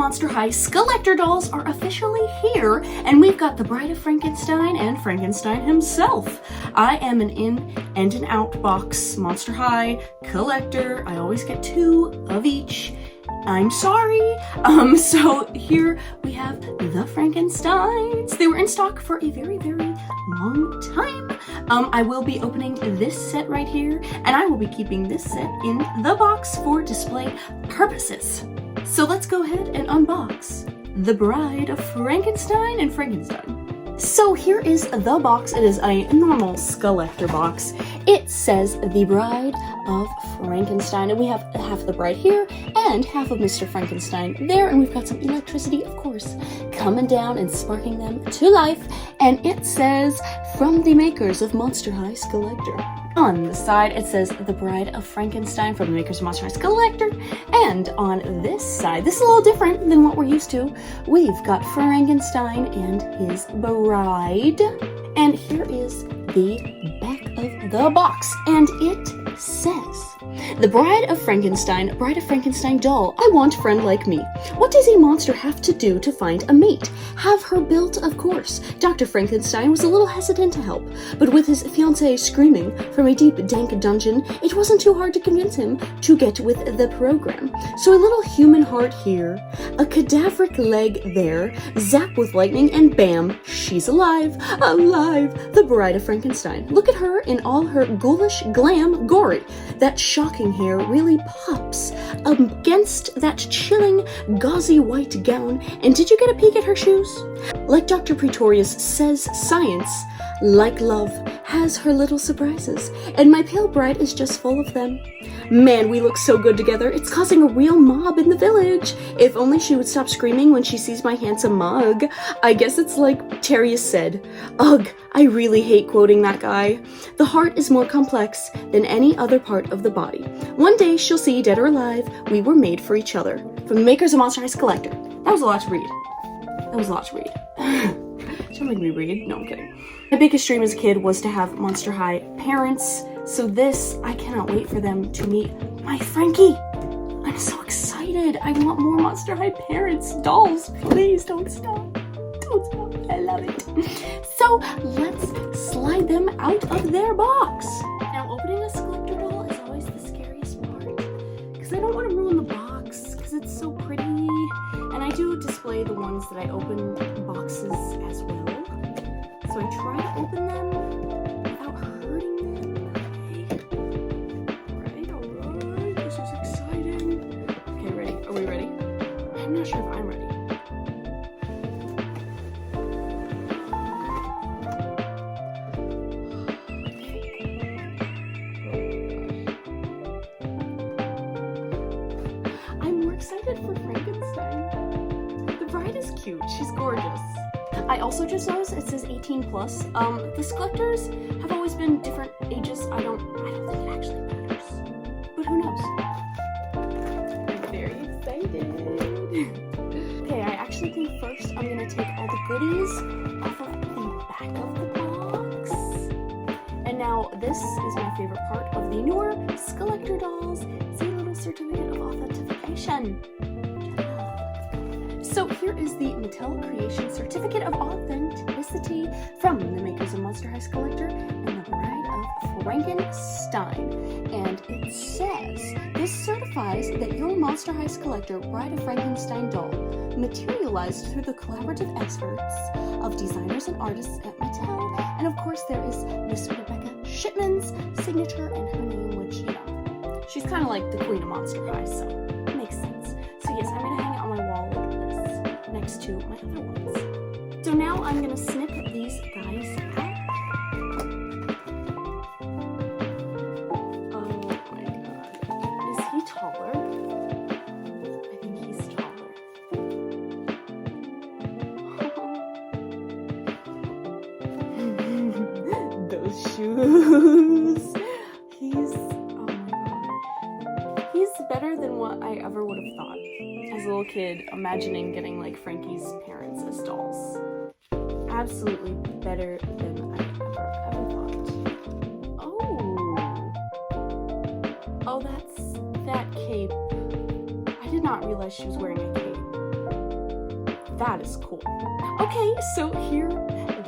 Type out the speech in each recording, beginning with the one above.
Monster High Skullector dolls are officially here, and we've got the Bride of Frankenstein and Frankenstein himself. I am an in and an out box Monster High collector. I always get 2 of each. I'm sorry. So here we have the Frankensteins. They were in stock for a very, very long time. I will be opening this set right here, and I will be keeping this set in the box for display purposes. So let's go ahead and unbox the Bride of Frankenstein and Frankenstein. So here is the box. It is a normal Skullector box. It says the Bride of Frankenstein, and we have half the bride here and half of Mr. Frankenstein there, and we've got some electricity, of course, coming down and sparking them to life, and it says, from the makers of Monster High Skullector. On the side, it says the Bride of Frankenstein from the makers of Monster High Skullector, and on this side, this is a little different than what we're used to, we've got Frankenstein and his bride, and here is the back of the box, and it says, the Bride of Frankenstein doll, I want friend like me. What does a monster have to do to find a mate? Have her built, of course. Dr. Frankenstein was a little hesitant to help, but with his fiancée screaming from a deep, dank dungeon, it wasn't too hard to convince him to get with the program. So a little human heart here, a cadaveric leg there, zap with lightning, and bam, she's alive, alive, the Bride of Frankenstein. Look at her in all her ghoulish glam gory. That shocking hair really pops against that chilling, gauzy white gown. And did you get a peek at her shoes? Like Dr. Pretorius says, science, like love, has her little surprises, and my pale bride is just full of them. Man, we look so good together. It's causing a real mob in the village. If only she would stop screaming when she sees my handsome mug. I guess it's like Terrius said. Ugh, I really hate quoting that guy. The heart is more complex than any other part of the body. One day she'll see, dead or alive, we were made for each other. From the makers of Monster High Skullector. That was a lot to read. That was a lot to read. Don't make me read. No, I'm kidding. My biggest dream as a kid was to have Monster High parents. So this, I cannot wait for them to meet my Frankie. I'm so excited. I want more Monster High parents. Dolls, please don't stop. Don't stop. I love it. So let's slide them out of their box. Now, opening a Skullector doll is always the scariest part, because I don't want to ruin the box, because it's so pretty. And I do display the ones that I open in boxes as well. So I try to open them without hurting them. Alright, this is exciting. Okay, ready? Are we ready? I'm not sure if I'm ready. I'm more excited for Frankenstein. The bride is cute. She's gorgeous. I also just noticed it says 18+. The Skullectors have always been different ages. I don't think it actually matters. But who knows? I'm very excited. Okay, I actually think first I'm gonna take all the goodies off of the back of the box. And now this is my favorite part of the newer Skullector dolls. It's a little certificate of authentication. So here is the Mattel Creation Certificate of Authenticity from the makers of Monster High Skullector and the Bride of Frankenstein. And it says, this certifies that your Monster High Skullector Bride of Frankenstein doll materialized through the collaborative efforts of designers and artists at Mattel. And of course there is Miss Rebecca Shipman's signature and her name, which, you know, she's kind of like the queen of Monster High, so it makes sense. So yes, I'm going to hang it on my wall like this, next to my other ones. So now I'm going to snip these guys out. Oh my god. Is he taller? I think he's taller. Those shoes. Oh my gosh. He's better than what I ever would have thought. As a little kid, imagining getting like Frankie's parents as dolls. Absolutely better than I ever thought. Oh, that's that cape. I did not realize she was wearing a cape. That is cool. Okay, so here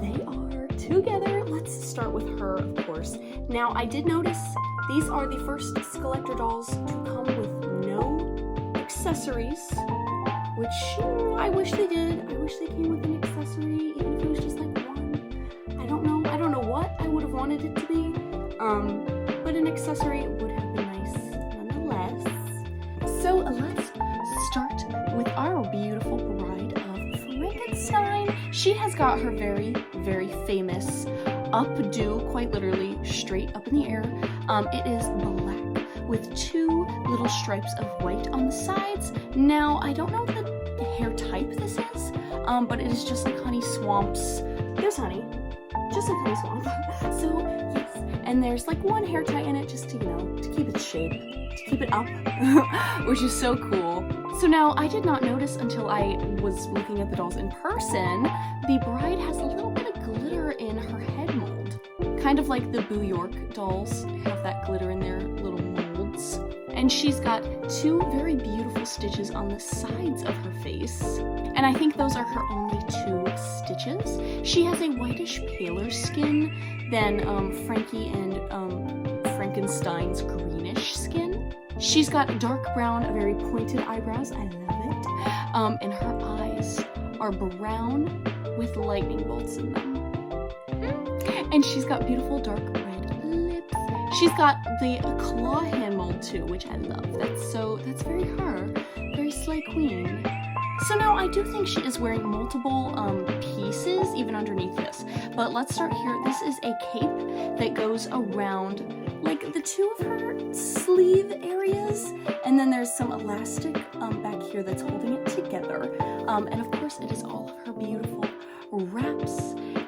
they are together. Let's start with her, of course. Now, I did notice these are the first Skullector dolls to come with no accessories, which I wish they did. I wish they came with an accessory, even if it was just like one. I don't know what I would have wanted it to be, but an accessory would have been nice nonetheless. So let's start with our beautiful bride of Frankenstein. She has got her very, very famous updo, quite literally straight up in the air. It is black with two little stripes of white on the sides. Now, I don't know the hair type this is, but it is just like Honey Swamp's. There's honey, just like Honey Swamp. So yes, and there's like one hair tie in it just to, to keep its shape, to keep it up, which is so cool. So now, I did not notice until I was looking at the dolls in person, the bride has a little bit of glitter in her head mold. Kind of like the Boo York dolls have that glitter in their little molds. And she's got two very beautiful stitches on the sides of her face. And I think those are her only two stitches. She has a whitish paler skin than Frankie and Frankenstein's greenish skin. She's got dark brown, very pointed eyebrows. I love it. And her eyes are brown with lightning bolts in them. And she's got beautiful dark red lips. She's got the claw hand mold too, which I love. That's very her, very slay queen. So now I do think she is wearing multiple pieces even underneath this. But let's start here. This is a cape that goes around like the two of her sleeve areas, and then there's some elastic back here that's holding it together. And of course it is all of her beautiful wraps,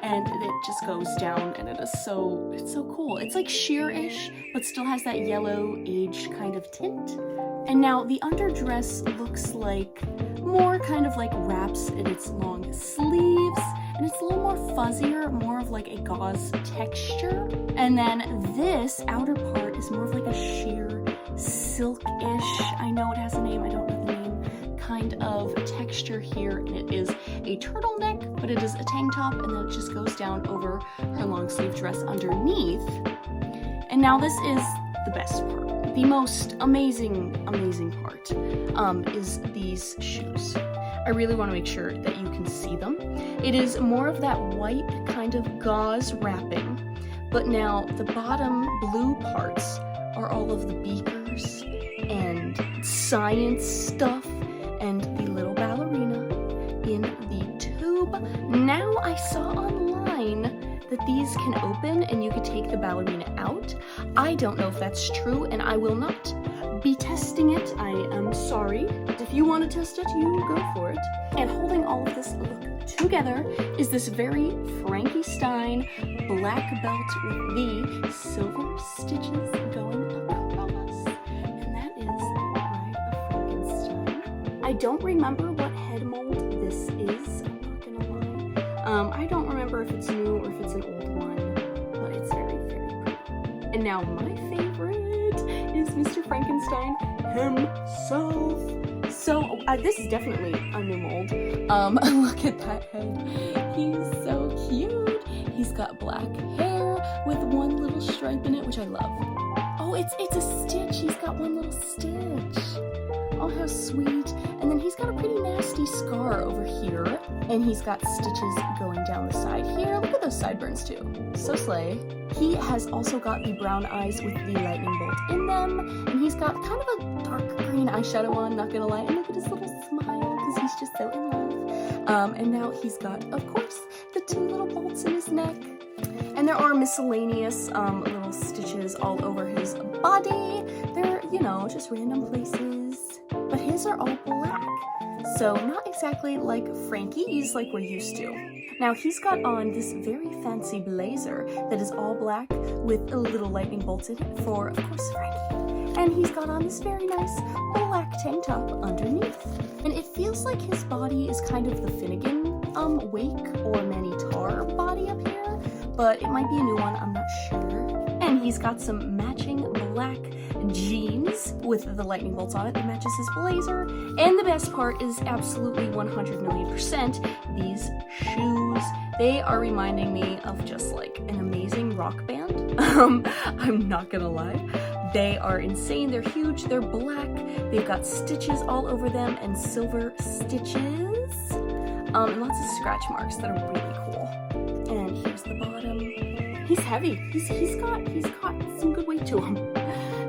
and it just goes down, and it's so cool. It's like sheer-ish, but still has that yellow age kind of tint. And now the underdress looks like more kind of like wraps in its long sleeves, and it's a little more fuzzier, more of like a gauze texture. And then this outer part is more of like a sheer silk-ish, I know it has a name, I don't know the name, kind of texture here, and it is a turtleneck, but it is a tank top, and then it just goes down over her long sleeve dress underneath. And now this is the best part. The most amazing part is these shoes. I really want to make sure that you can see them. It is more of that white kind of gauze wrapping, but now the bottom blue parts are all of the beakers and science stuff and the little ballerina in the tube. Now I saw online that these can open and you could take the ballerina out. I don't know if that's true, and I will not be testing it. I am sorry. If you want to test it, you go for it. And holding all of this look together is this very Frankenstein black belt with the silver stitches going across. And that is the Bride of Frankenstein. I don't remember what head mold this is, I'm not gonna lie. I don't remember if it's new or if it's an old one, but it's very, very pretty. And now my favorite is Mr. Frankenstein himself. So this is definitely a new mold. Look at that head. He's so cute. He's got black hair with one little stripe in it, which I love. Oh, it's a stitch. He's got one little stitch. Oh, how sweet. And then he's got a pretty nasty scar over here, and he's got stitches going down the side here. Look at those sideburns too. So slay. He has also got the brown eyes with the lightning bolt in them, and he's got kind of a dark green eyeshadow on, not gonna lie. And look at his little smile, because he's just so in love. And now he's got, of course, the two little bolts in his neck. And there are miscellaneous little stitches all over his body. They're, just random places. But his are all black. So not exactly like Frankie's like we're used to. Now he's got on this very fancy blazer that is all black with a little lightning bolts in it for, of course, Frankie. And he's got on this very nice black tank top underneath. And it feels like his body is kind of the Finnegan Wake or Manny Tar body up here, but it might be a new one, I'm not sure. And he's got some matching black jeans with the lightning bolts on it that matches his blazer. And the best part is absolutely 100,000,000% these shoes. They are reminding me of just like an amazing rock band. I'm not gonna lie. They are insane, they're huge, they're black, they've got stitches all over them and silver stitches. And lots of scratch marks that are really cool. And here's the bottom. He's heavy. He's got some good weight to him.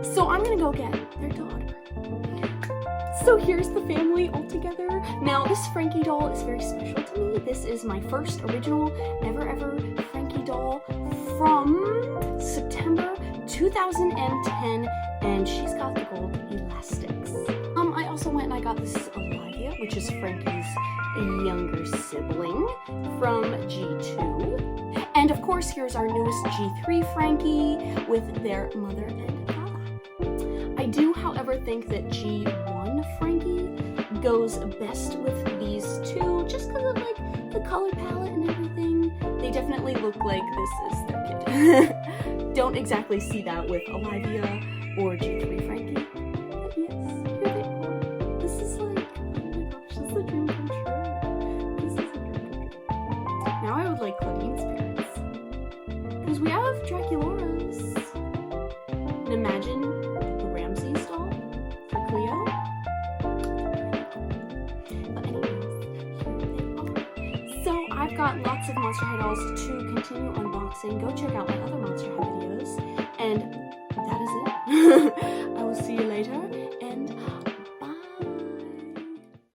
So I'm gonna go get their daughter. So here's the family all together. Now this Frankie doll is very special to me. This is my first original ever Frankie doll from September 2010, and she's got the gold elastics. I also went and I got this Olivia, which is Frankie's younger sibling from G2. And of course, here's our newest G3 Frankie with their mother and father. I do, however, think that G1 Frankie goes best with these two, just because of like the color palette and everything. They definitely look like this is their kid. Don't exactly see that with Olivia or G3 Frankie. But yes, here they are. This is like, oh my gosh, this is a dream come true. This is a dream come true. Now I would like Claudine's parents. Because we have Draculaura's. And imagine the Ramses doll for Cleo. But anyways, here they are. So I've got lots of Monster High dolls to continue unboxing. Go check out my other Monster High videos. And that is it. I will see you later.